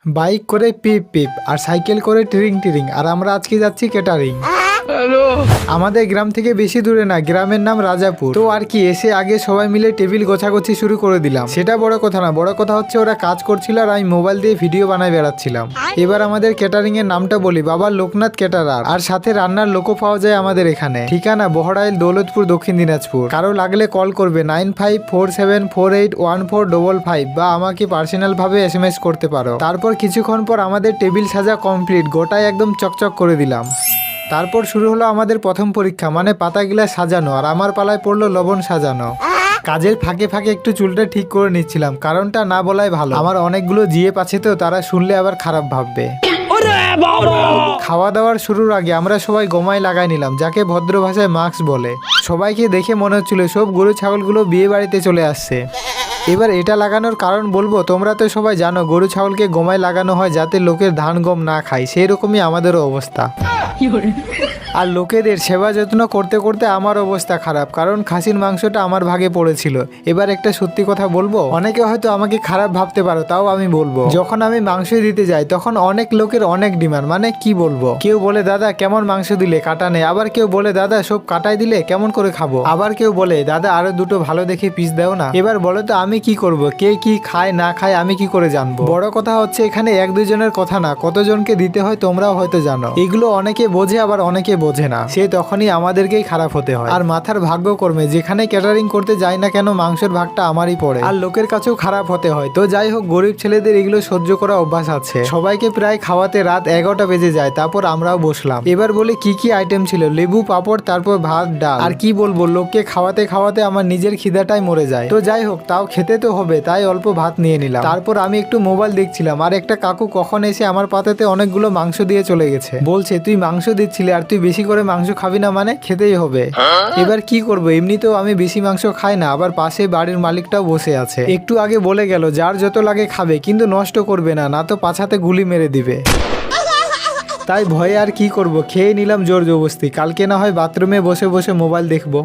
Bike করে পিপ পিপ আর cycle করে টিরিং টিরিং। আর আমরা আজকে যাচ্ছি ক্যাটারিং। আমাদের গ্রাম থেকে বেশি দূরে না, গ্রামের নাম রাজাপুর। তো আর কি, এসে আগে সবাই মিলে টেবিল গোছাগুছি শুরু করে দিলাম। সেটা বড় কথা না, বড় কথা হচ্ছে ওরা কাজ করছিল আর আমি মোবাইল দিয়ে ভিডিও বানায় বেড়াচ্ছিলাম। এবার আমাদের ক্যাটারিং এর নামটা বলি, বাবা লোকনাথ ক্যাটারার। আর সাথে রান্নার লোকও পাওয়া যায় আমাদের এখানে। ঠিকানা বহড়াইল, দৌলতপুর, দক্ষিণ দিনাজপুর। কারো লাগলে কল করবে 9547481455 বা আমাকে পার্সোনাল ভাবে SMS করতে পারো। তারপর কিছুক্ষণ পর আমাদের টেবিল সাজা কমপ্লিট, গোটাই একদম চকচক করে দিলাম। তারপর শুরু হলো আমাদের প্রথম পরীক্ষা, মানে পাতাগুলা সাজানো। আর আমার পালায় পড়লো লবণ সাজানো। কাজের ফাঁকে ফাঁকে একটু চুলটা ঠিক করে নিচ্ছিলাম, কারণটা না বলাই ভালো। আমার অনেকগুলো জিএফ আছে তো, তারা শুনলে আবার খারাপ ভাববে। খাওয়া দাওয়ার শুরুর আগে আমরা সবাই গোমাই লাগাই নিলাম, যাকে ভদ্র ভাষায় মাস্ক বলে। সবাইকে দেখে মনে হচ্ছিল সব গরু ছাগলগুলো বিয়ে বাড়িতে চলে আসছে। এবার এটা লাগানোর কারণ বলবো, তোমরা তো সবাই জানো গরু ছাগলকে গোমায় লাগানো হয় যাতে লোকের ধান গম না খায়। সেই রকমই আমাদেরও অবস্থা। আর লোকেদের সেবা যত্ন করতে করতে আমার অবস্থা খারাপ, কারণ খাসির মাংসটা আমার ভাগে পড়েছিল। এবার একটা সত্যি কথা বলবো, অনেকে হয়তো আমাকে খারাপ ভাবতে পারো, তাও আমি বলবো, যখন আমি মাংস দিতে যাই তখন অনেক লোকের অনেক ডিমান্ড। মানে কি বলবো, কেউ বলে দাদা কেমন মাংস দিলে, কাটা নেই। আবার কেউ বলে দাদা সব কাটাই দিলে কেমন করে খাবো। আবার কেউ বলে দাদা আরো দুটো ভালো দেখে পিস দাও না। এবার বলো তো আমি কি করব, কে কি খায় না খায় আমি কি করে জানবো। বড় কথা হচ্ছে এখানে এক দুজনের কথা না, কতজনকে দিতে হয় তোমরাও হয়তো জানো। এগুলো অনেকে বোঝে আবার অনেকে বোঝে না, সে তখনই আমাদেরকেই খারাপ হতে হয়। আর মাথার ভাগ্য কর্মে যেখানে ক্যাটারিং করতে যাই না কেন, মাংসের ভাগটা আমারই পড়ে। আর লোকের কাছেও খারাপ হতে হয়। তো যাই হোক, গরিব ছেলেদের এগুলো সহ্য করা অভ্যাস আছে। সবাইকে প্রায় খাওয়াতে রাত 11টা বেজে যায়। তারপর আমরাও বসলাম। এবার বলি কি কি আইটেম ছিল, লেবু, পাপড়, তারপর ভাত, ডাল। আর কি বলবো, লোককে খাওয়াতে খাওয়াতে আমার নিজের খিদাটাই মরে যায়। তো যাই হোক, তাও খেতে তো হবে, তাই অল্প ভাত নিয়ে নিলাম। তারপর আমি একটু মোবাইল দেখছিলাম, আর একটা কাকু কখন এসে আমার পাতাতে অনেকগুলো মাংস দিয়ে চলে গেছে। বলছে তুই মাংস দিচ্ছিলি আর তুই বেশি করে মাংস খাবি না, মানে খেতেই হবে। এবার কি করবো, এমনিতেও আমি বেশি মাংস খাই না, আবার পাশে বাড়ির মালিকটাও বসে আছে। একটু আগে বলে গেল যার যত লাগে খাবে, কিন্তু নষ্ট করবে না, না তো পাছাতে গুলি মেরে দিবে। তাই ভয়ে আর কি করব, খেয়ে নিলাম জোর জবরদস্তি। কালকে না হয় বাথরুমে বসে বসে মোবাইল দেখবো।